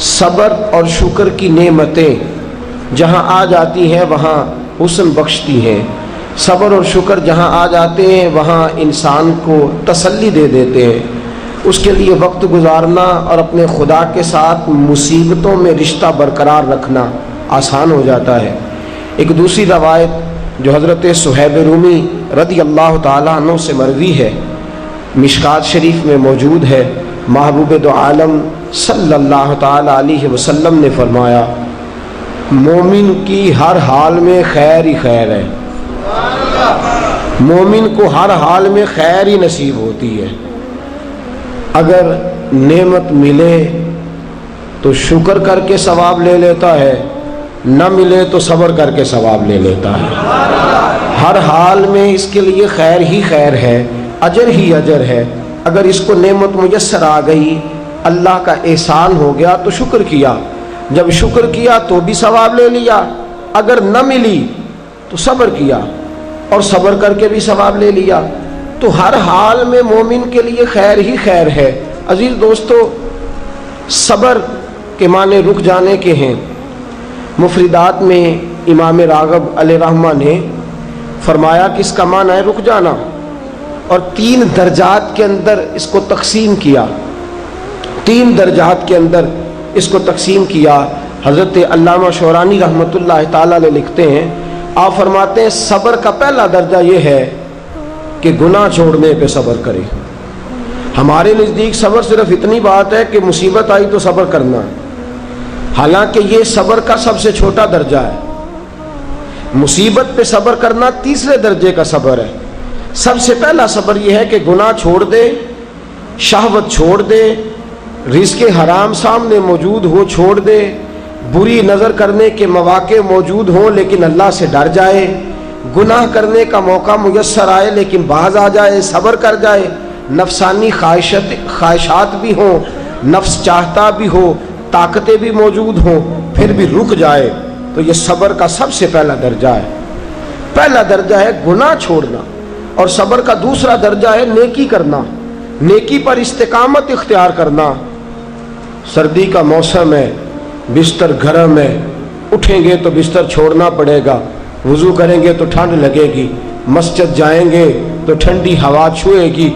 صبر اور شکر کی نعمتیں جہاں آ جاتی ہیں وہاں حسن بخشتی ہیں، صبر اور شکر جہاں آ جاتے ہیں وہاں انسان کو تسلی دے دیتے ہیں، اس کے لیے وقت گزارنا اور اپنے خدا کے ساتھ مصیبتوں میں رشتہ برقرار رکھنا آسان ہو جاتا ہے۔ ایک دوسری روایت جو حضرت صہیب رومی رضی اللہ تعالیٰ عنہ سے مروی ہے، مشکات شریف میں موجود ہے، محبوب دو عالم صلی اللہ تعالیٰ علیہ وسلم نے فرمایا، مومن کی ہر حال میں خیر ہی خیر ہے، مومن کو ہر حال میں خیر ہی نصیب ہوتی ہے۔ اگر نعمت ملے تو شکر کر کے ثواب لے لیتا ہے، نہ ملے تو صبر کر کے ثواب لے لیتا ہے۔ ہر حال میں اس کے لیے خیر ہی خیر ہے، اجر ہی اجر ہے۔ اگر اس کو نعمت میسر آ گئی، اللہ کا احسان ہو گیا تو شکر کیا، جب شکر کیا تو بھی ثواب لے لیا، اگر نہ ملی تو صبر کیا اور صبر کر کے بھی ثواب لے لیا۔ تو ہر حال میں مومن کے لیے خیر ہی خیر ہے۔ عزیز دوستو، صبر کے معنی رک جانے کے ہیں۔ مفردات میں امام راغب علیہ رحمہ نے فرمایا کہ اس کا معنی ہے رک جانا، اور 3 درجات کے اندر اس کو تقسیم کیا، 3 درجات کے اندر اس کو تقسیم کیا۔ حضرت علامہ شورانی رحمۃ اللہ تعالیٰ علیہ لکھتے ہیں، آپ فرماتے ہیں صبر کا پہلا درجہ یہ ہے کہ گناہ چھوڑنے پہ صبر کرے۔ ہمارے نزدیک صبر صرف اتنی بات ہے کہ مصیبت آئی تو صبر کرنا، حالانکہ یہ صبر کا سب سے چھوٹا درجہ ہے۔ مصیبت پہ صبر کرنا تیسرے درجے کا صبر ہے۔ سب سے پہلا صبر یہ ہے کہ گناہ چھوڑ دے، شہوت چھوڑ دے، رزق حرام سامنے موجود ہو چھوڑ دے، بری نظر کرنے کے مواقع موجود ہوں لیکن اللہ سے ڈر جائے، گناہ کرنے کا موقع میسر آئے لیکن باز آ جائے، صبر کر جائے، نفسانی خواہشات بھی ہوں، نفس چاہتا بھی ہو، طاقتیں بھی موجود ہوں، پھر بھی رک جائے، تو یہ صبر کا سب سے پہلا درجہ ہے۔ پہلا درجہ ہے گناہ چھوڑنا، اور صبر کا دوسرا درجہ ہے نیکی کرنا، نیکی پر استقامت اختیار کرنا۔ سردی کا موسم ہے، بستر گرم ہے، اٹھیں گے تو بستر چھوڑنا پڑے گا، وضو کریں گے تو ٹھنڈ لگے گی، مسجد جائیں گے تو ٹھنڈی ہوا چھوئے گی۔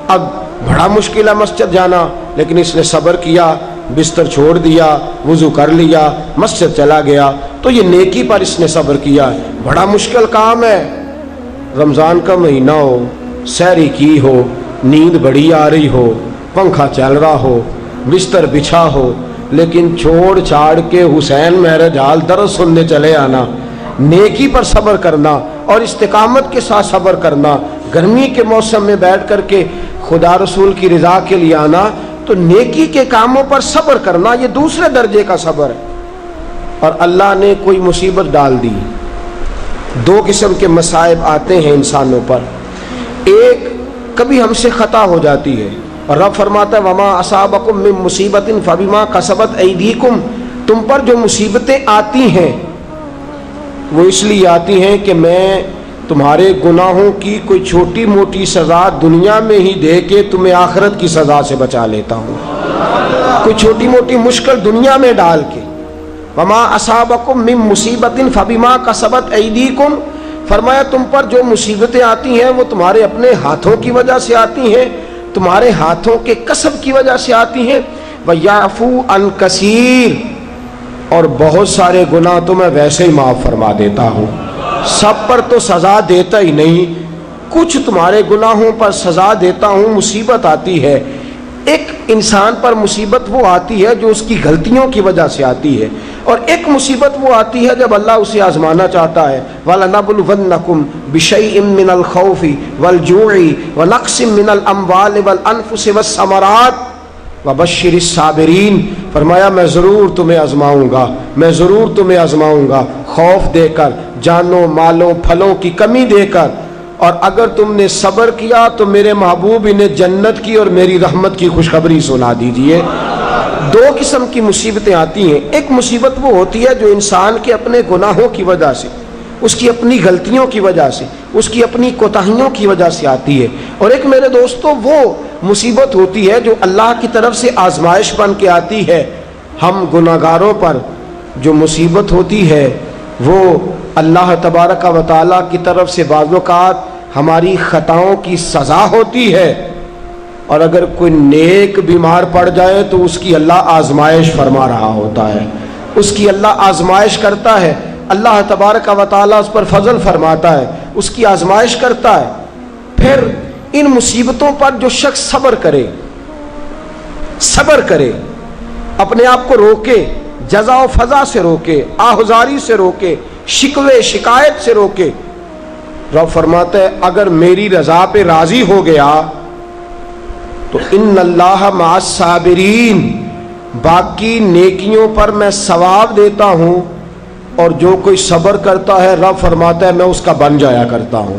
اب بڑا مشکل ہے مسجد جانا، لیکن اس نے صبر کیا، بستر چھوڑ دیا، وضو کر لیا، مسجد چلا گیا، تو یہ نیکی پر اس نے صبر کیا ہے۔ بڑا مشکل کام ہے، رمضان کا مہینہ ہو، سحری کی ہو، نیند بڑی آ رہی ہو، پنکھا چل رہا ہو، بستر بچھا ہو، لیکن چھوڑ چھاڑ کے حسین مہرج حال درس سننے چلے آنا، نیکی پر صبر کرنا اور استقامت کے ساتھ صبر کرنا، گرمی کے موسم میں بیٹھ کر کے خدا رسول کی رضا کے لیے آنا، تو نیکی کے کاموں پر صبر کرنا، یہ دوسرے درجے کا صبر ہے۔ اور اللہ نے کوئی مصیبت ڈال دی، 2 قسم کے مصائب آتے ہیں انسانوں پر۔ ایک، کبھی ہم سے خطا ہو جاتی ہے، اور رب فرماتا ہے وَمَا أَصَابَكُم مِّن مُّصِيبَةٍ فَبِمَا كَسَبَتْ أَيْدِيكُمْ، تم پر جو مصیبتیں آتی ہیں وہ اس لیے آتی ہیں کہ میں تمہارے گناہوں کی کوئی چھوٹی موٹی سزا دنیا میں ہی دے کے تمہیں آخرت کی سزا سے بچا لیتا ہوں، کوئی چھوٹی موٹی مشکل دنیا میں ڈال کے۔ وَمَا أَصَابَكُم مِّن مُّصِيبَةٍ فَبِمَا كَسَبَتْ أَيْدِيكُمْ، فرمایا تم پر جو مصیبتیں آتی ہیں وہ تمہارے اپنے ہاتھوں کی وجہ سے آتی ہیں، تمہارے ہاتھوں کے کسب کی وجہ سے آتی ہیں۔ وَيَعْفُو عَنْ كَثِيرٍ، اور بہت سارے گناہ تو میں ویسے ہی معاف فرما دیتا ہوں، سب پر تو سزا دیتا ہی نہیں، کچھ تمہارے گناہوں پر سزا دیتا ہوں۔ مصیبت آتی ہے، ایک انسان پر مصیبت وہ آتی ہے جو اس کی غلطیوں کی وجہ سے آتی ہے، اور ایک مصیبت وہ آتی ہے جب اللہ اسے آزمانا چاہتا ہے۔ وَلَنَبْلُوَنَّكُمْ بِشَيْءٍ مِّنَ الْخَوْفِ وَالْجُوعِ وَنَقْصٍ مِّنَ الْأَمْوَالِ وَالْأَنفُسِ وَالثَّمَرَاتِ وَبَشِّرِ الصَّابِرِينَ، فرمایا میں ضرور تمہیں آزماؤں گا، میں ضرور تمہیں آزماؤں گا، خوف دے کر، جانوں مالوں پھلوں کی کمی دے کر، اور اگر تم نے صبر کیا تو میرے محبوب انہیں جنت کی اور میری رحمت کی خوشخبری سنا دیجئے۔ 2 قسم کی مصیبتیں آتی ہیں، ایک مصیبت وہ ہوتی ہے جو انسان کے اپنے گناہوں کی وجہ سے، اس کی اپنی غلطیوں کی وجہ سے، اس کی اپنی کوتاہیوں کی وجہ سے آتی ہے، اور ایک میرے دوستو وہ مصیبت ہوتی ہے جو اللہ کی طرف سے آزمائش بن کے آتی ہے، ہم گناہگاروں پر جو مصیبت ہوتی ہے وہ اللہ تبارک و تعالیٰ کی طرف سے بعض اوقات ہماری خطاؤں کی سزا ہوتی ہے، اور اگر کوئی نیک بیمار پڑ جائے تو اس کی اللہ آزمائش فرما رہا ہوتا ہے، اس کی اللہ آزمائش کرتا ہے، اللہ تبارک و تعالیٰ اس پر فضل فرماتا ہے، اس کی آزمائش کرتا ہے۔ پھر ان مصیبتوں پر جو شخص صبر کرے، اپنے آپ کو روکے، جزا و فضا سے روکے، آہذاری سے روکے، شکوے شکایت سے روکے، رب فرماتا ہے اگر میری رضا پہ راضی ہو گیا تو ان اللہ مع الصابرین، باقی نیکیوں پر میں ثواب دیتا ہوں، اور جو کوئی صبر کرتا ہے رب فرماتا ہے میں اس کا بن جایا کرتا ہوں،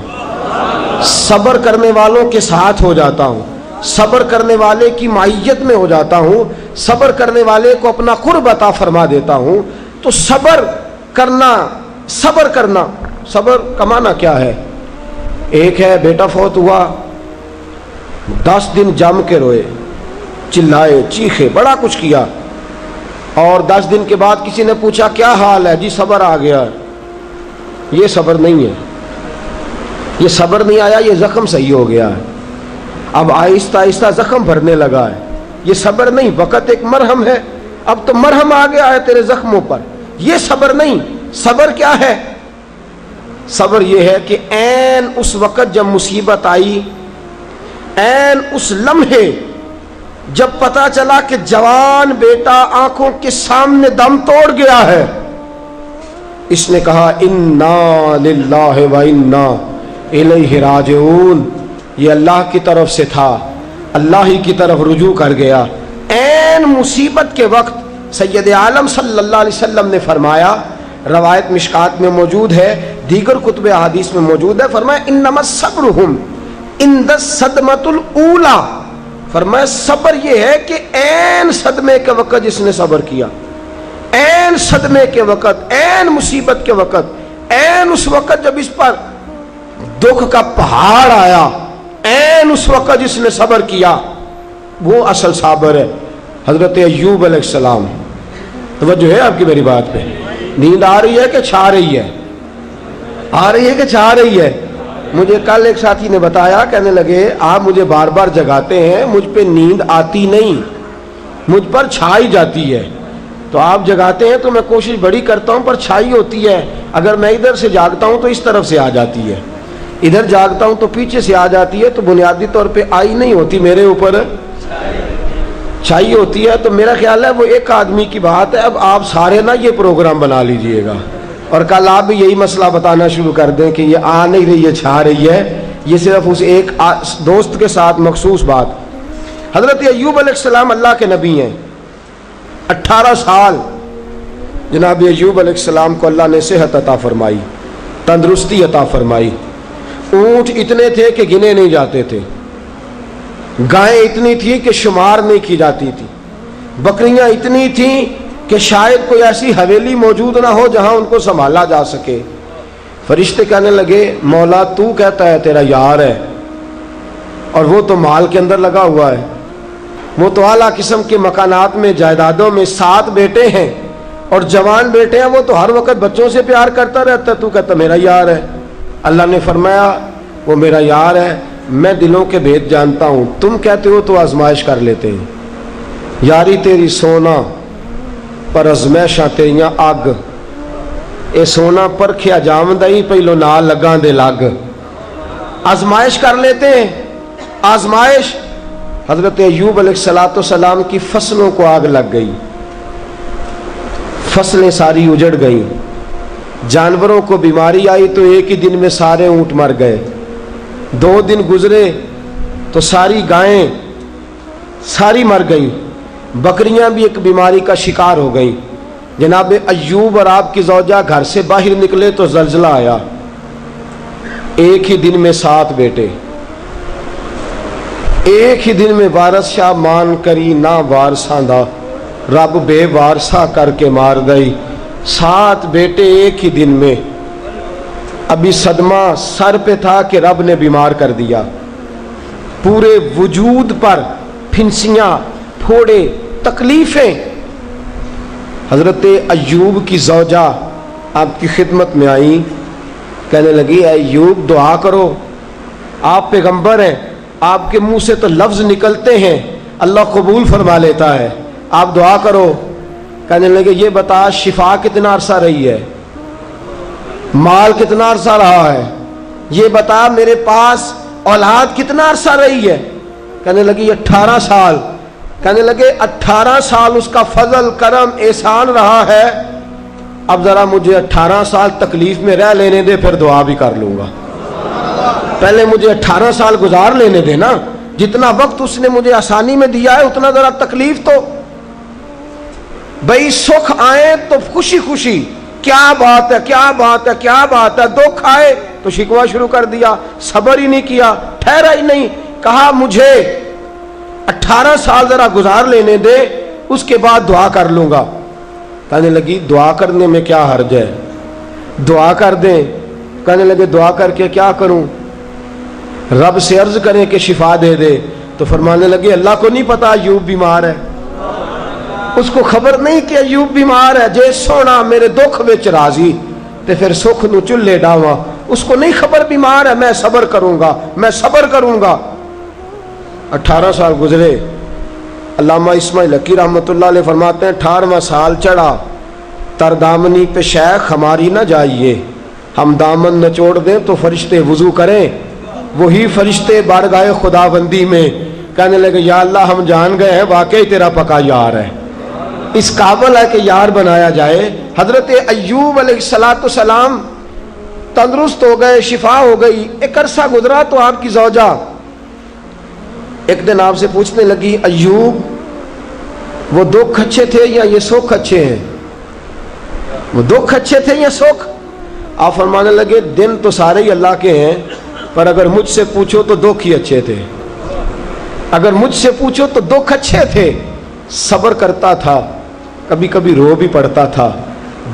صبر کرنے والوں کے ساتھ ہو جاتا ہوں، صبر کرنے والے کی معیت میں ہو جاتا ہوں، صبر کرنے والے کو اپنا قرب عطا فرما دیتا ہوں۔ تو صبر کرنا صبر کا معنی کیا ہے؟ ایک ہے بیٹا فوت ہوا، 10 دن جم کے روئے، چلائے چیخے، بڑا کچھ کیا، اور 10 دن کے بعد کسی نے پوچھا کیا حال ہے؟ جی صبر آ گیا۔ یہ صبر نہیں ہے، یہ صبر نہیں آیا، یہ زخم صحیح ہو گیا ہے، اب آہستہ آہستہ زخم بھرنے لگا ہے، یہ صبر نہیں، وقت ایک مرہم ہے، اب تو مرہم آ گیا ہے تیرے زخموں پر، یہ صبر نہیں۔ صبر کیا ہے؟ صبر یہ ہے کہ عین اس وقت جب مصیبت آئی، عین اس لمحے جب پتا چلا کہ جوان بیٹا آنکھوں کے سامنے دم توڑ گیا ہے، اس نے کہا انا للہ و انا الیہ راجعون، یہ اللہ کی طرف سے تھا، اللہ ہی کی طرف رجوع کر گیا۔ عین مصیبت کے وقت سید عالم صلی اللہ علیہ وسلم نے فرمایا، روایت مشکات میں موجود ہے، دیگر کتب احادیث میں موجود ہے، فرمایا انما صبرہم عند الصدمۃ الاولی، فرمایا صبر یہ ہے کہ عین صدمے کے وقت جس نے صبر کیا، عین صدمے کے وقت، عین مصیبت کے وقت، عین اس وقت جب اس پر دکھ کا پہاڑ آیا، عین اس وقت جس نے صبر کیا وہ اصل صابر ہے۔ حضرت ایوب علیہ السلام، توجہ ہے آپ کی میری بات پہ؟ نیند آ رہی ہے کہ چھا رہی ہے؟ آ رہی ہے کہ چھا رہی ہے؟ مجھے کل ایک ساتھی نے بتایا، کہنے لگے آپ مجھے بار بار جگاتے ہیں، مجھ پہ نیند آتی نہیں، مجھ پر چھائی جاتی ہے، تو آپ جگاتے ہیں تو میں کوشش بڑی کرتا ہوں پر چھائی ہوتی ہے، اگر میں ادھر سے جاگتا ہوں تو اس طرف سے آ جاتی ہے، ادھر جاگتا ہوں تو پیچھے سے آ جاتی ہے، تو بنیادی طور پہ آئی نہیں ہوتی، میرے اوپر چھائی ہوتی ہے۔ تو میرا خیال ہے وہ ایک آدمی کی بات ہے، اب آپ سارے نا یہ پروگرام بنا لیجئے گا، اور کل آپ بھی یہی مسئلہ بتانا شروع کر دیں کہ یہ آ نہیں رہی ہے، چھا رہی ہے، یہ صرف اس ایک دوست کے ساتھ مخصوص بات۔ حضرت ایوب علیہ السلام اللہ کے نبی ہیں، 18 سال جناب ایوب علیہ السلام کو اللہ نے صحت عطا فرمائی، تندرستی عطا فرمائی، اونٹ اتنے تھے کہ گنے نہیں جاتے تھے، گائیں اتنی تھی کہ شمار نہیں کی جاتی تھی، بکریاں اتنی تھیں کہ شاید کوئی ایسی حویلی موجود نہ ہو جہاں ان کو سنبھالا جا سکے۔ فرشتے کہنے لگے مولا تو کہتا ہے تیرا یار ہے، اور وہ تو مال کے اندر لگا ہوا ہے، وہ تو اعلیٰ قسم کے مکانات میں، جائیدادوں میں، 7 بیٹے ہیں اور جوان بیٹے ہیں، وہ تو ہر وقت بچوں سے پیار کرتا رہتا ہے، تو کہتا میرا یار ہے۔ اللہ نے فرمایا وہ میرا یار ہے، میں دلوں کے بھید جانتا ہوں، تم کہتے ہو تو آزمائش کر لیتے ہیں، یاری تیری سونا پر ازمائشاں تیریاں اگ، اے سونا پرکھیا جامدہ ہی پہلو نال لگاں دے لگ، آزمائش کر لیتے ہیں۔ آزمائش، حضرت ایوب علیہ السلام کی فصلوں کو آگ لگ گئی، فصلیں ساری اجڑ گئیں، جانوروں کو بیماری آئی تو ایک ہی دن میں سارے اونٹ مر گئے، 2 دن گزرے تو ساری گائیں ساری مر گئیں، بکریاں بھی ایک بیماری کا شکار ہو گئیں۔ جناب ایوب اور آپ کی زوجہ گھر سے باہر نکلے تو زلزلہ آیا، ایک ہی دن میں 7 بیٹے، ایک ہی دن میں وارث شاہ مان کری نہ وارثاں دا، رب بے وارثہ کر کے مار گئی، 7 بیٹے ایک ہی دن میں۔ ابھی صدمہ سر پہ تھا کہ رب نے بیمار کر دیا، پورے وجود پر پھنسیاں، پھوڑے، تکلیفیں، حضرت ایوب کی زوجہ آپ کی خدمت میں آئی، کہنے لگی اے ایوب دعا کرو، آپ پیغمبر ہیں، آپ کے منہ سے تو لفظ نکلتے ہیں اللہ قبول فرما لیتا ہے، آپ دعا کرو۔ کہنے لگے یہ بتا شفا کتنا عرصہ رہی ہے، مال کتنا عرصہ رہا ہے، یہ بتا میرے پاس اولاد کتنا عرصہ رہی ہے۔ کہنے لگی 18 سال۔ کہنے لگے 18 سال اس کا فضل کرم احسان رہا ہے، اب ذرا مجھے 18 سال تکلیف میں رہ لینے دے، پھر دعا بھی کر لوں گا۔ پہلے مجھے 18 سال گزار لینے دے نا، جتنا وقت اس نے مجھے آسانی میں دیا ہے اتنا ذرا تکلیف تو بھئی، سکھ آئے تو خوشی خوشی کیا بات ہے کیا بات ہے کیا بات ہے، دکھ آئے تو شکوہ شروع کر دیا، صبر ہی نہیں کیا، ٹھہرا ہی نہیں، کہا مجھے 18 سال ذرا گزار لینے دے، اس کے بعد دعا کر لوں گا۔ کہنے لگی دعا کرنے میں کیا حرج ہے، دعا کر دیں۔ کہنے لگے دعا کر کے کیا کروں، رب سے عرض کریں کہ شفا دے دے۔ تو فرمانے لگے اللہ کو نہیں پتا ایوب بیمار ہے، اس کو خبر نہیں کہ ایوب بیمار ہے، جے سونا میرے دکھ وچ راضی تے پھر سکھ نو چلے ڈاواں، اس کو نہیں خبر بیمار ہے، میں صبر کروں گا میں صبر کروں گا۔ 18 سال گزرے۔ علامہ اسماعیل حقی رحمۃ اللہ علیہ فرماتے ہیں 18واں سال چڑھا، تردامنی پہ شیخ ہماری نہ جائیے، ہم دامن نچوڑ دیں تو فرشتے وضو کریں، وہی فرشتے بارگاہ خدا بندی میں کہنے لگے یا اللہ ہم جان گئے ہیں واقعی تیرا پکا یار ہے، اس قابل ہے کہ یار بنایا جائے۔ حضرت ایوب علیہ السلام تندرست ہو گئے، شفا ہو گئی۔ ایک عرصہ گزرا تو آپ کی زوجہ ایک دن آپ سے پوچھنے لگی ایوب وہ دکھ اچھے تھے یا یہ سکھ اچھے ہیں، وہ دکھ اچھے تھے یا سکھ؟ آپ فرمانے لگے دن تو سارے ہی اللہ کے ہیں، پر اگر مجھ سے پوچھو تو دکھ ہی اچھے تھے، اگر مجھ سے پوچھو تو دکھ اچھے تھے، صبر کرتا تھا، کبھی کبھی رو بھی پڑتا تھا،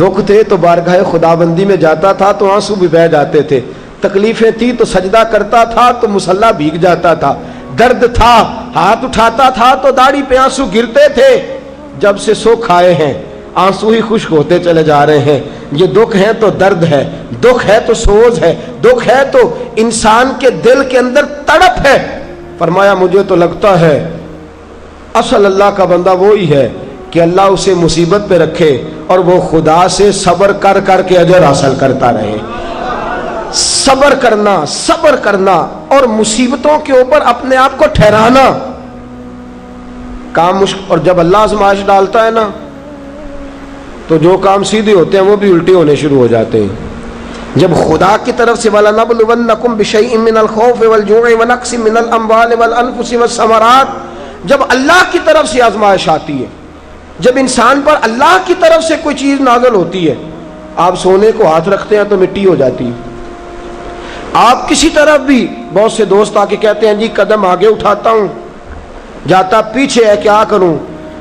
دکھ تھے تو بارگاہ خدا بندی میں جاتا تھا تو آنسو بھی بہہ جاتے تھے، تکلیفیں تھی تو سجدہ کرتا تھا تو مصلی بھیگ جاتا تھا، درد تھا ہاتھ اٹھاتا تھا تو داڑھی پہ آنسو گرتے تھے۔ جب سے سکھ آئے ہیں آنسو ہی خشک ہوتے چلے جا رہے ہیں۔ یہ دکھ ہے تو درد ہے، دکھ ہے تو سوز ہے، دکھ ہے تو انسان کے دل کے اندر تڑپ ہے۔ فرمایا مجھے تو لگتا ہے اصل اللہ کا بندہ وہی ہے کہ اللہ اسے مصیبت پہ رکھے اور وہ خدا سے صبر کر کر کے اجر حاصل کرتا رہے۔ صبر کرنا اور مصیبتوں کے اوپر اپنے آپ کو ٹھہرانا کام مشکل، اور جب اللہ آزمائش ڈالتا ہے نا تو جو کام سیدھے ہوتے ہیں وہ بھی الٹے ہونے شروع ہو جاتے ہیں۔ جب خدا کی طرف سے وَلَنَبْلُوَنَّكُمْ بِشَيْءٍ مِّنَ الْخَوْفِ وَالْجُوعِ وَنَقْصٍ مِّنَ الْأَمْوَالِ وَالْأَنفُسِ وَالثَّمَرَاتِ، جب اللہ کی طرف سے آزمائش آتی ہے، جب انسان پر اللہ کی طرف سے کوئی چیز نازل ہوتی ہے، آپ سونے کو ہاتھ رکھتے ہیں تو مٹی ہو جاتی ہے۔ آپ کسی طرف بھی، بہت سے دوست آ کے کہتے ہیں جی قدم آگے اٹھاتا ہوں جاتا پیچھے ہے، کیا کروں؟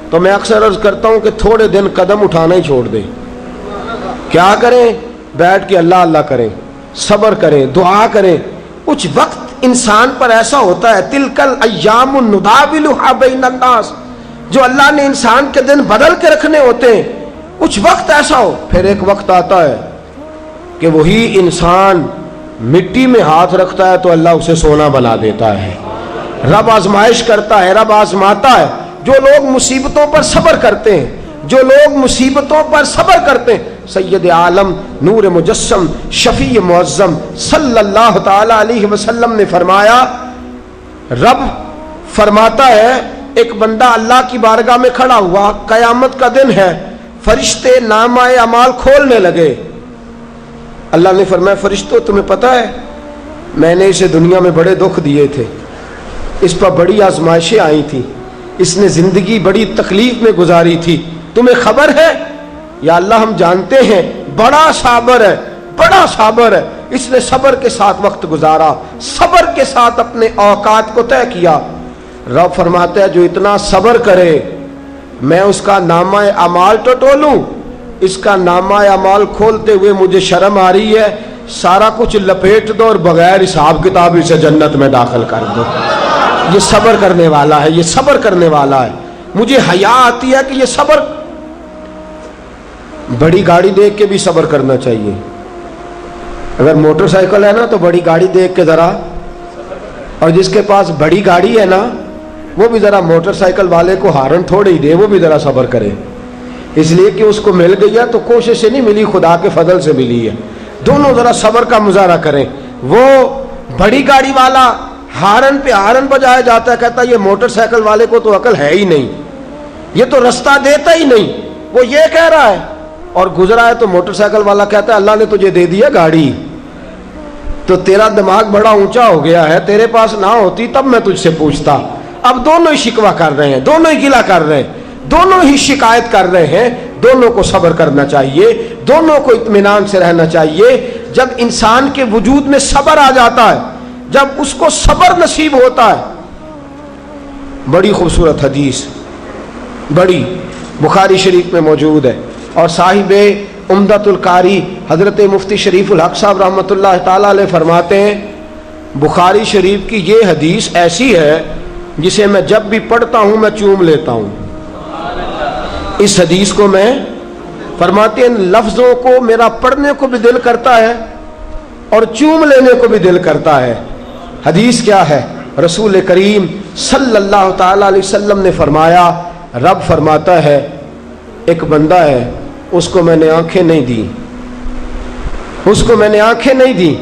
تو میں اکثر عرض کرتا ہوں کہ تھوڑے دن قدم اٹھانا ہی چھوڑ دیں۔ کیا کریں؟ بیٹھ کے اللہ اللہ کریں، صبر کریں، دعا کریں۔ کچھ وقت انسان پر ایسا ہوتا ہے تلک الایام نداولها بین الناس، جو اللہ نے انسان کے دن بدل کے رکھنے ہوتے ہیں، کچھ وقت ایسا ہو، پھر ایک وقت آتا ہے کہ وہی انسان مٹی میں ہاتھ رکھتا ہے تو اللہ اسے سونا بنا دیتا ہے۔ رب آزمائش کرتا ہے، رب آزماتا ہے۔ جو لوگ مصیبتوں پر صبر کرتے ہیں، جو لوگ مصیبتوں پر صبر کرتے ہیں، سید عالم نور مجسم شفیع معظم صلی اللہ تعالی علیہ وسلم نے فرمایا، رب فرماتا ہے ایک بندہ اللہ کی بارگاہ میں کھڑا ہوا، قیامت کا دن ہے، فرشتے نامہ اعمال کھولنے لگے۔ اللہ نے فرمایا فرشتوں تمہیں پتہ ہے میں نے اسے دنیا میں بڑے دکھ دیے تھے، اس پر بڑی آزمائشیں آئی تھیں، اس نے زندگی بڑی تکلیف میں گزاری تھی، تمہیں خبر ہے؟ یا اللہ ہم جانتے ہیں بڑا صابر ہے، بڑا صابر ہے، اس نے صبر کے ساتھ وقت گزارا، صبر کے ساتھ اپنے اوقات کو طے کیا۔ رب فرماتا ہے جو اتنا صبر کرے میں اس کا نامہ اعمال ٹٹولوں، اس کا نامہ اعمال کھولتے ہوئے مجھے شرم آ رہی ہے، سارا کچھ لپیٹ دو اور بغیر حساب کتاب اسے جنت میں داخل کر دو۔ یہ صبر کرنے والا ہے، یہ صبر کرنے والا ہے۔ مجھے حیا آتی ہے کہ یہ صبر بڑی گاڑی دیکھ کے بھی صبر کرنا چاہیے. اگر موٹر سائیکل ہے نا تو بڑی گاڑی دیکھ کے ذرا، اور جس کے پاس بڑی گاڑی ہے نا وہ بھی ذرا موٹر سائیکل والے کو ہارن تھوڑے ہی دے، وہ بھی ذرا صبر کرے، اس لیے کہ اس کو مل گئی ہے تو کوشش سے نہیں ملی، خدا کے فضل سے ملی ہے. دونوں ذرا صبر کا مظاہرہ کریں. وہ بڑی گاڑی والا ہارن پہ ہارن بجایا جاتا ہے، کہتا ہے یہ موٹر سائیکل والے کو تو عقل ہے ہی نہیں، یہ تو رستہ دیتا ہی نہیں، وہ یہ کہہ رہا ہے. اور گزرا ہے تو موٹر سائیکل والا کہتا ہے اللہ نے تجھے دے دیا گاڑی، تو تیرا دماغ بڑا اونچا ہو گیا ہے، تیرے پاس نہ ہوتی تب میں تجھ سے پوچھتا. اب دونوں ہی شکوہ کر رہے ہیں، دونوں ہی گلہ کر رہے ہیں، دونوں ہی شکایت کر رہے ہیں. دونوں کو صبر کرنا چاہیے، دونوں کو اطمینان سے رہنا چاہیے. جب انسان کے وجود میں صبر آ جاتا ہے، جب اس کو صبر نصیب ہوتا ہے. بڑی خوبصورت حدیث، بڑی بخاری شریف میں موجود ہے، اور صاحب عمدۃ القاری حضرت مفتی شریف الحق صاحب رحمۃ اللہ تعالی علیہ فرماتے ہیں بخاری شریف کی یہ حدیث ایسی ہے جسے میں جب بھی پڑھتا ہوں میں چوم لیتا ہوں. اس حدیث کو میں فرماتے ہیں لفظوں کو میرا پڑھنے کو بھی دل کرتا ہے اور چوم لینے کو بھی دل کرتا ہے. حدیث کیا ہے؟ رسول کریم صلی اللہ تعالی علیہ وسلم نے فرمایا، رب فرماتا ہے ایک بندہ ہے اس کو میں نے آنکھیں نہیں دی، اس کو میں نے آنکھیں نہیں دی،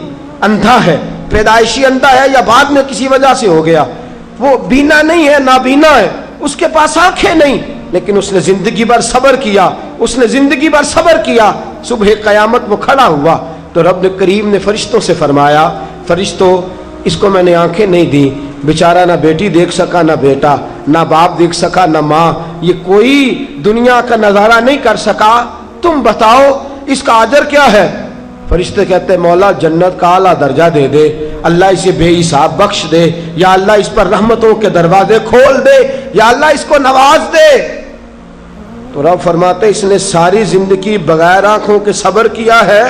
اندھا ہے، پیدائشی اندھا ہے یا بعد میں کسی وجہ سے ہو گیا، وہ بینا نہیں ہے، نابینا ہے، اس کے پاس آنکھیں نہیں، لیکن اس نے زندگی بھر صبر کیا، اس نے زندگی بھر صبر کیا. صبح قیامت وہ کھڑا ہوا تو رب کریم نے فرشتوں سے فرمایا، فرشتوں اس کو میں نے آنکھیں نہیں دی، بیچارہ نہ بیٹی دیکھ سکا، نہ بیٹا، نہ باپ دیکھ سکا، نہ ماں، یہ کوئی دنیا کا نظارہ نہیں کر سکا، تم بتاؤ اس کا اجر کیا ہے؟ فرشتے کہتے ہیں مولا جنت کا اعلیٰ درجہ دے دے، اللہ اسے بے حساب بخش دے، یا اللہ اس پر رحمتوں کے دروازے کھول دے، یا اللہ اس کو نواز دے. تو رب فرماتے اس نے ساری زندگی بغیر آنکھوں کے صبر کیا ہے،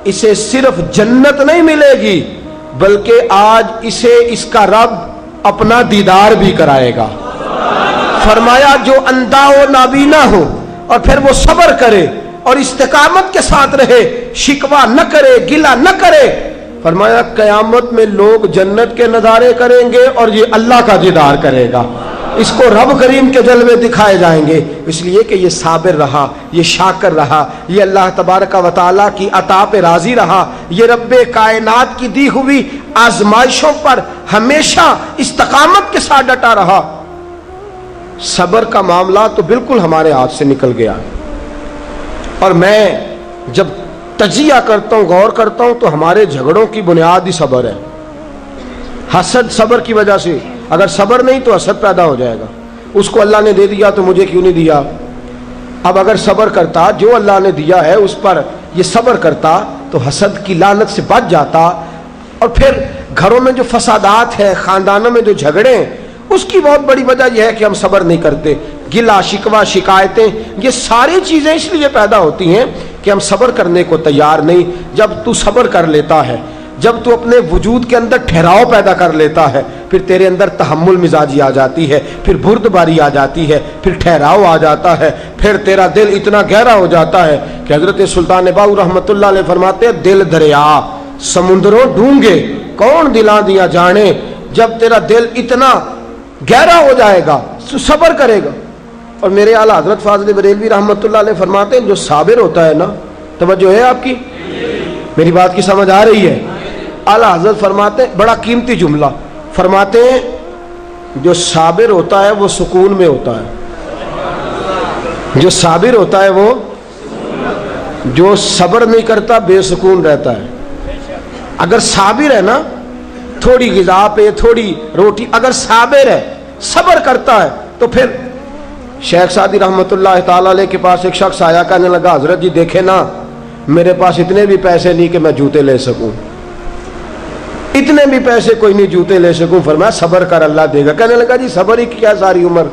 اسے صرف جنت نہیں ملے گی بلکہ آج اسے اس کا رب اپنا دیدار بھی کرائے گا. فرمایا جو اندھا ہو، نابینا ہو، اور پھر وہ صبر کرے اور استقامت کے ساتھ رہے، شکوہ نہ کرے، گلہ نہ کرے، فرمایا قیامت میں لوگ جنت کے نظارے کریں گے اور یہ اللہ کا دیدار کرے گا، اس کو رب کریم کے جلوے دکھائے جائیں گے. اس لیے کہ یہ صابر رہا، یہ شاکر رہا، یہ اللہ تبارک و تعالیٰ کی عطا پہ راضی رہا، یہ رب کائنات کی دی ہوئی آزمائشوں پر ہمیشہ استقامت کے ساتھ ڈٹا رہا. صبر کا معاملہ تو بالکل ہمارے ہاتھ سے نکل گیا. اور میں جب تجزیہ کرتا ہوں، غور کرتا ہوں تو ہمارے جھگڑوں کی بنیاد ہی صبر ہے. حسد صبر کی وجہ سے، اگر صبر نہیں تو حسد پیدا ہو جائے گا، اس کو اللہ نے دے دیا تو مجھے کیوں نہیں دیا. اب اگر صبر کرتا، جو اللہ نے دیا ہے اس پر یہ صبر کرتا تو حسد کی لعنت سے بچ جاتا. اور پھر گھروں میں جو فسادات ہے، خاندانوں میں جو جھگڑے ہیں، اس کی بہت بڑی وجہ یہ ہے کہ ہم صبر نہیں کرتے. گلہ شکوہ شکایتیں، یہ ساری چیزیں اس لیے پیدا ہوتی ہیں کہ ہم صبر کرنے کو تیار نہیں. جب تو صبر کر لیتا ہے، جب تو اپنے وجود کے اندر ٹھہراؤ پیدا کر لیتا ہے، پھر تیرے اندر تحمل مزاجی آ جاتی ہے، پھر بردباری آ جاتی ہے، پھر ٹھہراؤ آ جاتا ہے، پھر تیرا دل اتنا گہرا ہو جاتا ہے کہ حضرت سلطان باؤ رحمۃ اللہ علیہ فرماتے ہیں دل دریا سمندروں ڈونگے کون دلاں دیا جانے. جب تیرا دل اتنا گہرا ہو جائے گا تو صبر کرے گا. اور میرے اعلیٰ حضرت فاضل بریلوی رحمۃ اللہ علیہ فرماتے ہیں جو صابر ہوتا ہے نا، توجہ ہے آپ کی، میری بات کی سمجھ آ رہی ہے؟ اعلیٰ حضرت فرماتے ہیں بڑا قیمتی جملہ، فرماتے ہیں جو صابر ہوتا ہے وہ سکون میں ہوتا ہے، جو صابر ہوتا ہے وہ، جو صبر نہیں کرتا بے سکون رہتا ہے. اگر صابر ہے نا، تھوڑی غذا پہ تھوڑی روٹی، اگر صابر ہے، صبر کرتا ہے، تو پھر شیخ سعدی رحمۃ اللہ تعالی علیہ کے پاس ایک شخص آیا، کہنے لگا حضرت جی دیکھیں نا میرے پاس اتنے بھی پیسے نہیں کہ میں جوتے لے سکوں، اتنے بھی پیسے کوئی نہیں جوتے لے سکوں. فرمایا صبر کر اللہ دے گا. کہنے لگا جی صبر ہی کیا ساری عمر،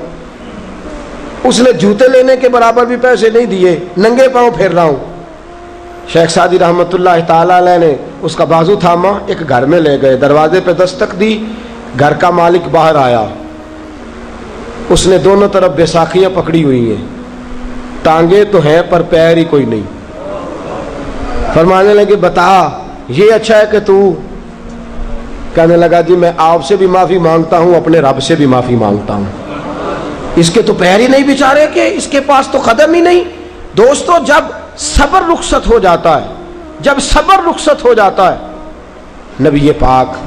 اس نے جوتے لینے کے برابر بھی پیسے نہیں دیے، ننگے پاؤں پھر رہا ہوں. شیخ سعدی رحمۃ اللہ تعالی علیہ نے اس کا بازو تھاما، ایک گھر میں لے گئے، دروازے پہ دستک دی، گھر کا مالک باہر آیا، اس نے دونوں طرف بیساکھیاں پکڑی ہوئی ہیں، ٹانگیں تو ہیں پر پیر ہی کوئی نہیں. فرمانے لگے بتا یہ اچھا ہے کہ تو. کہنے لگا جی میں آپ سے بھی معافی مانگتا ہوں, اپنے رب سے بھی معافی مانگتا ہوں. اس کے تو پیر ہی نہیں بیچارے کے, اس کے پاس تو قدم ہی نہیں. دوستو جب صبر رخصت ہو جاتا ہے, جب صبر رخصت ہو جاتا ہے, نبی پاک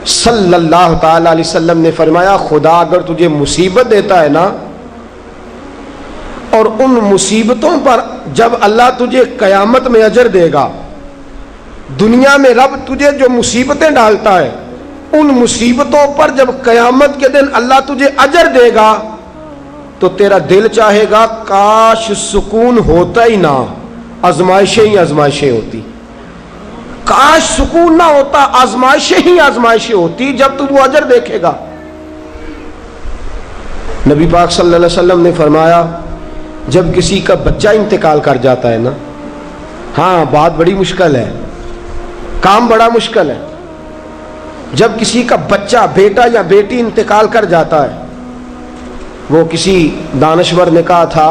صلی اللہ تعالی علیہ وسلم نے فرمایا خدا اگر تجھے مصیبت دیتا ہے نا, اور ان مصیبتوں پر جب اللہ تجھے قیامت میں اجر دے گا, دنیا میں رب تجھے جو مصیبتیں ڈالتا ہے ان مصیبتوں پر جب قیامت کے دن اللہ تجھے اجر دے گا تو تیرا دل چاہے گا کاش سکون ہوتا ہی نہ, آزمائشیں ہی آزمائشیں ہوتی, کاش سکون نہ ہوتا, آزمائشیں ہی آزمائشیں ہوتی جب تو وہ اجر دیکھے گا. نبی پاک صلی اللہ علیہ وسلم نے فرمایا جب کسی کا بچہ انتقال کر جاتا ہے نا, ہاں بات بڑی مشکل ہے, کام بڑا مشکل ہے. جب کسی کا بچہ بیٹا یا بیٹی انتقال کر جاتا ہے, وہ کسی دانشور نے کہا تھا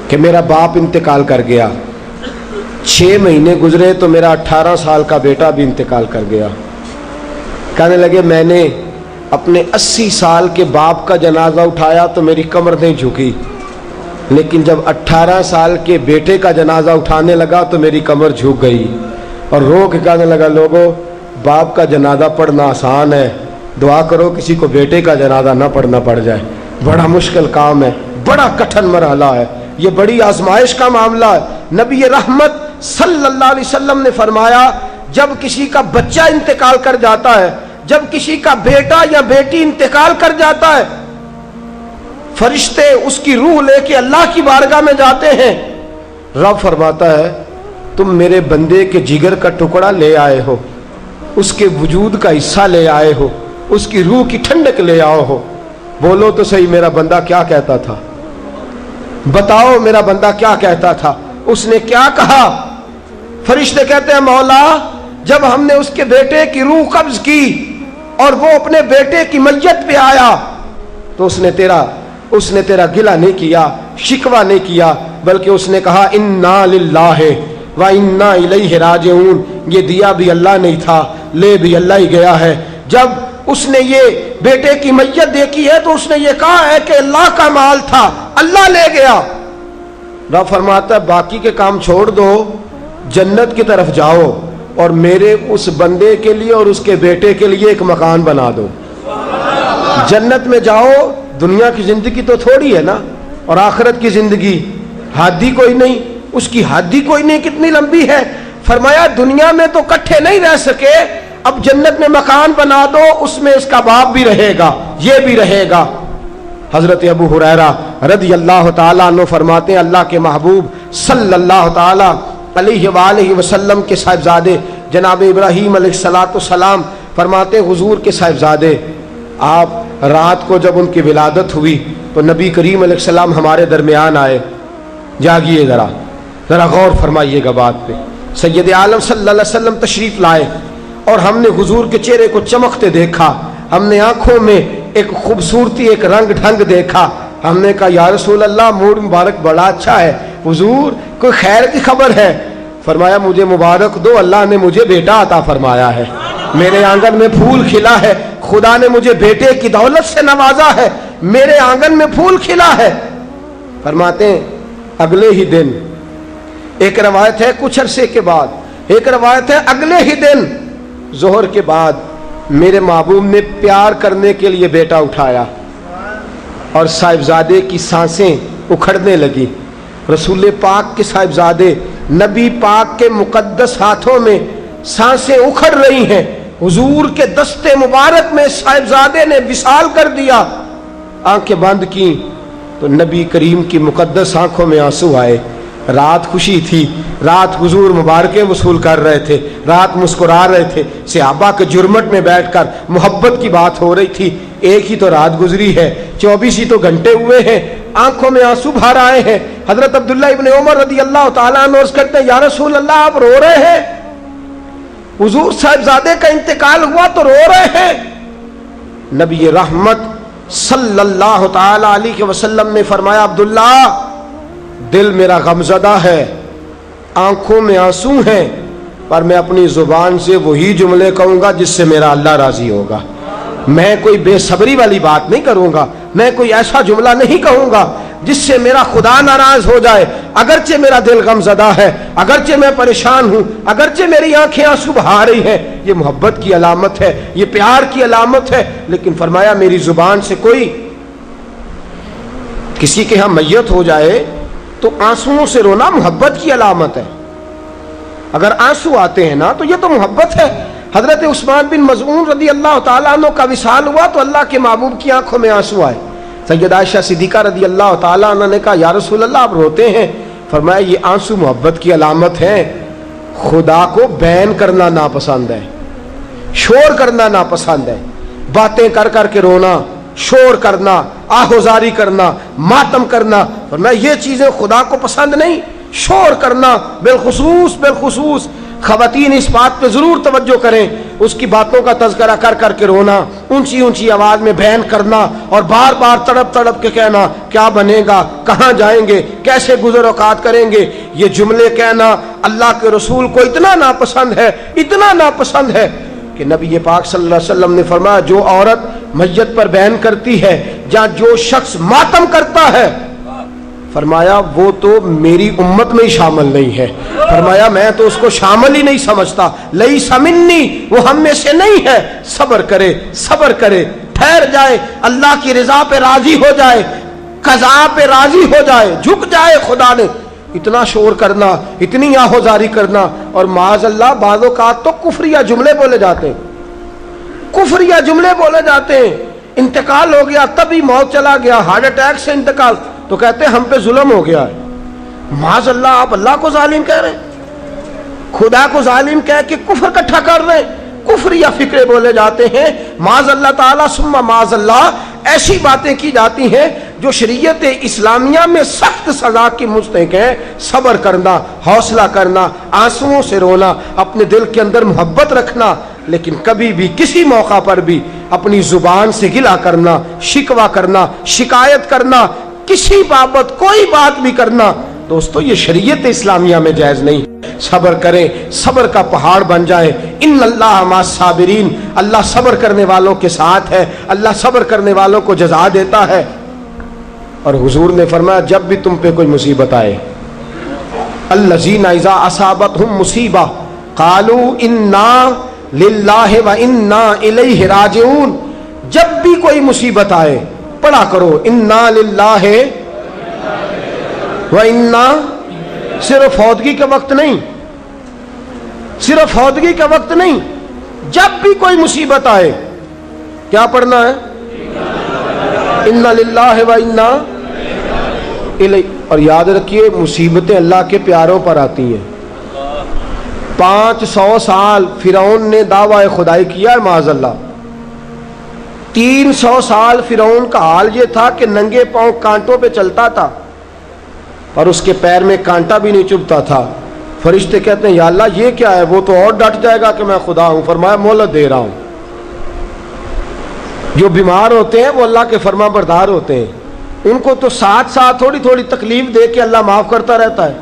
کہ میرا باپ انتقال کر گیا, 6 مہینے گزرے تو میرا 18 سال کا بیٹا بھی انتقال کر گیا. کہنے لگے میں نے اپنے 80 سال کے باپ کا جنازہ اٹھایا تو میری کمر نہیں جھکی, لیکن جب 18 سال کے بیٹے کا جنازہ اٹھانے لگا تو میری کمر جھک گئی, اور رو کے کہنے لگا لوگوں باپ کا جنازہ پڑھنا آسان ہے, دعا کرو کسی کو بیٹے کا جنازہ نہ پڑھنا پڑ جائے. بڑا مشکل کام ہے, بڑا کٹھن مرحلہ ہے, یہ بڑی آزمائش کا معاملہ ہے. نبی رحمت صلی اللہ علیہ وسلم نے فرمایا جب کسی کا بچہ انتقال کر جاتا ہے, جب کسی کا بیٹا یا بیٹی انتقال کر جاتا ہے, فرشتے اس کی روح لے کے اللہ کی بارگاہ میں جاتے ہیں. رب فرماتا ہے تم میرے بندے کے جگر کا ٹکڑا لے آئے ہو, اس کے وجود کا حصہ لے آئے ہو, اس کی روح کی ٹھنڈک لے آؤ ہو. بولو تو صحیح میرا بندہ کیا کہتا تھا, بتاؤ میرا بندہ کیا کہتا تھا. اس نے کیا کہا؟ فرشتے کہتے ہیں مولا جب ہم نے اس کے بیٹے کی روح قبض کی اور وہ اپنے بیٹے کی میت پہ آیا تو اس نے تیرا گلہ نہیں کیا, شکوہ نہیں کیا, بلکہ اس نے کہا انا للہ و انا الیہ راجعون, یہ دیا بھی اللہ نہیں تھا, لے بھی اللہ ہی گیا ہے. جب اس نے یہ بیٹے کی میت دیکھی ہے تو اس نے یہ کہا ہے کہ اللہ کا مال تھا, اللہ لے گیا. رب فرماتا ہے باقی کے کام چھوڑ دو, جنت کی طرف جاؤ اور میرے اس بندے کے لیے اور اس کے بیٹے کے لیے ایک مکان بنا دو. جنت میں جاؤ, دنیا کی زندگی تو تھوڑی ہے نا, اور آخرت کی زندگی حد ہی کوئی نہیں, اس کی حد ہی کوئی نہیں, کتنی لمبی ہے. فرمایا دنیا میں تو کٹھے نہیں رہ سکے, اب جنت میں مکان بنا دو, اس میں اس کا باپ بھی رہے گا, یہ بھی رہے گا. حضرت ابو ہریرہ رضی اللہ تعالیٰ عنہ فرماتے ہیں اللہ کے محبوب صلی اللہ تعالیٰ علیہ وآلہ وسلم کے صاحبزادے جناب ابراہیم علیہ السلام فرماتے ہیں حضور کے صاحبزادے, آپ رات کو جب ان کی ولادت ہوئی تو نبی کریم علیہ السلام ہمارے درمیان آئے. جاگیے ذرا غور فرمائیے گا بات پہ. سید عالم صلی اللہ علیہ وسلم تشریف لائے اور ہم نے حضور کے چہرے کو چمکتے دیکھا, ہم نے آنکھوں میں ایک خوبصورتی, ایک رنگ ڈھنگ دیکھا. ہم نے کہا یا رسول اللہ موڈ مبارک بڑا اچھا ہے, حضور کوئی خیر کی خبر ہے؟ فرمایا مجھے مبارک دو, اللہ نے مجھے بیٹا عطا فرمایا ہے, میرے آنگن میں پھول کھلا ہے, خدا نے مجھے بیٹے کی دولت سے نوازا ہے, میرے آنگن میں پھول کھلا ہے. فرماتے ہیں اگلے ہی دن, ایک روایت ہے کچھ عرصے کے بعد, ایک روایت ہے اگلے ہی دن ظہر کے بعد میرے محبوب نے پیار کرنے کے لیے بیٹا اٹھایا اور صاحبزادے کی سانسیں اکھڑنے لگی. رسول پاک کے صاحبزادے نبی پاک کے مقدس ہاتھوں میں سانسیں اکھڑ رہی ہیں, حضور کے دستے مبارک میں صاحبزادے نے وصال کر دیا. آنکھیں بند کی تو نبی کریم کی مقدس آنکھوں میں آنسو آئے. رات خوشی تھی, رات حضور مبارکیں وصول کر رہے تھے, رات مسکرا رہے تھے, صحابہ کے جرمٹ میں بیٹھ کر محبت کی بات ہو رہی تھی. ایک ہی تو رات گزری ہے, 24 ہی تو گھنٹے ہوئے ہیں, آنکھوں میں آنسو بھر آئے ہیں. حضرت عبداللہ ابن عمر رضی اللہ تعالیٰ عنہ عرض کرتے ہیں یا رسول اللہ آپ رو رہے ہیں, حضور صاحبزادے کا انتقال ہوا تو رو رہے ہیں. نبی رحمت صلی اللہ تعالی علیہ وسلم نے فرمایا عبداللہ دل میرا غمزدہ ہے، آنکھوں میں آنسو ہیں، پر میں اپنی زبان سے وہی جملے کہوں گا جس سے میرا اللہ راضی ہوگا۔ میں کوئی بے صبری والی بات نہیں کروں گا، میں کوئی ایسا جملہ نہیں کہوں گا جس سے میرا خدا ناراض ہو جائے۔ اگرچہ میرا دل غمزدہ ہے، اگرچہ میں پریشان ہوں، اگرچہ میری آنکھیں آنسو بہا رہی ہیں، یہ محبت کی علامت ہے، یہ پیار کی علامت ہے، لیکن فرمایا میری زبان سے کوئی کسی کے ہاں میت ہو جائے تو آنسوؤں سے رونا محبت کی علامت ہے۔ اگر آنسو آتے ہیں نا تو یہ تو محبت ہے۔ حضرت عثمان بن مظعون رضی اللہ تعالیٰ عنہ کا وصال ہوا تو اللہ کے محبوب کی آنکھوں میں آنسو آئے۔ سیدہ عائشہ صدیقہ رضی اللہ تعالیٰ عنہ نے کہا یا رسول اللہ آپ روتے ہیں؟ فرمایا یہ آنسو محبت کی علامت ہے۔ خدا کو بین کرنا ناپسند ہے، شور کرنا ناپسند ہے، باتیں کر کر کے رونا، شور کرنا، آہوزاری کرنا، ماتم کرنا، فرمایا یہ چیزیں خدا کو پسند نہیں۔ شور کرنا، بالخصوص خواتین اس بات پہ ضرور توجہ کریں، اس کی باتوں کا تذکرہ کر کر کے رونا، اونچی اونچی آواز میں بیان کرنا اور بار بار تڑپ تڑپ کے کہنا کیا بنے گا، کہاں جائیں گے، کیسے گزر اوقات کریں گے، یہ جملے کہنا اللہ کے رسول کو اتنا ناپسند ہے، اتنا ناپسند ہے کہ نبی پاک صلی اللہ علیہ وسلم نے فرمایا جو عورت میت پر بیان کرتی ہے یا جو شخص ماتم کرتا ہے، فرمایا وہ تو میری امت میں ہی شامل نہیں ہے۔ فرمایا میں تو اس کو شامل ہی نہیں سمجھتا، لیس منی، وہ ہم میں سے نہیں ہے۔ صبر کرے، صبر کرے، ٹھہر جائے، اللہ کی رضا پہ راضی ہو جائے، قضا پہ راضی ہو جائے، جھک جائے خدا نے۔ اتنا شور کرنا، اتنی آہوزاری کرنا، اور معاذ اللہ بعض اوقات تو کفریہ جملے بولے جاتے ہیں، کفریہ جملے بولے جاتے ہیں۔ انتقال ہو گیا، تبھی موت چلا گیا، ہارٹ اٹیک سے انتقال، تو کہتے ہیں ہم پہ ظلم ہو گیا ہے۔ معاذ اللہ آپ اللہ کو ظالم کہہ رہے ہیں، خدا کو ظالم کہہ کے کفر کٹھا کر رہے ہیں، کفریہ فکرے بولے جاتے ہیں۔ معاذ اللہ تعالیٰ ثم معاذ اللہ ایسی باتیں کی جاتی ہیں جو شریعت اسلامیہ میں سخت سزا کی مستحق ہیں۔ صبر کرنا، حوصلہ کرنا، آنسوؤں سے رونا، اپنے دل کے اندر محبت رکھنا، لیکن کبھی بھی کسی موقع پر بھی اپنی زبان سے گلہ کرنا، شکوہ کرنا، شکایت کرنا، کسی بابت کوئی بات بھی کرنا، دوستو یہ شریعت اسلامیہ میں جائز نہیں۔ صبر کریں، صبر کا پہاڑ بن جائیں۔ ان اللہ مع الصابرین، اللہ صبر کرنے والوں کے ساتھ ہے، اللہ صبر کرنے والوں کو جزا دیتا ہے۔ اور حضور نے فرمایا جب بھی تم پہ کوئی مصیبت آئے، الذین اذا اصابتہم مصیبہ قالوا انا للہ و انا الیہ راجعون، جب بھی کوئی مصیبت آئے پڑھا کرو انا للہ و انا، صرف فوتگی کے وقت نہیں، صرف فوتگی کے وقت نہیں، جب بھی کوئی مصیبت آئے کیا پڑھنا ہے؟ انا للہ و انا الیہ۔ اور یاد رکھیے مصیبتیں اللہ کے پیاروں پر آتی ہیں۔ 500 سال فرعون نے دعویٰ خدائی کیا ہے معاذ اللہ، 300 سال فرعون کا حال یہ تھا کہ ننگے پاؤں کانٹوں پہ چلتا تھا اور اس کے پیر میں کانٹا بھی نہیں چبھتا تھا۔ فرشتے کہتے ہیں یا اللہ یہ کیا ہے؟ وہ تو اور ڈٹ جائے گا کہ میں خدا ہوں۔ فرمایا مہلت دے رہا ہوں۔ جو بیمار ہوتے ہیں وہ اللہ کے فرما بردار ہوتے ہیں، ان کو تو ساتھ ساتھ تھوڑی تھوڑی تکلیف دے کے اللہ معاف کرتا رہتا ہے۔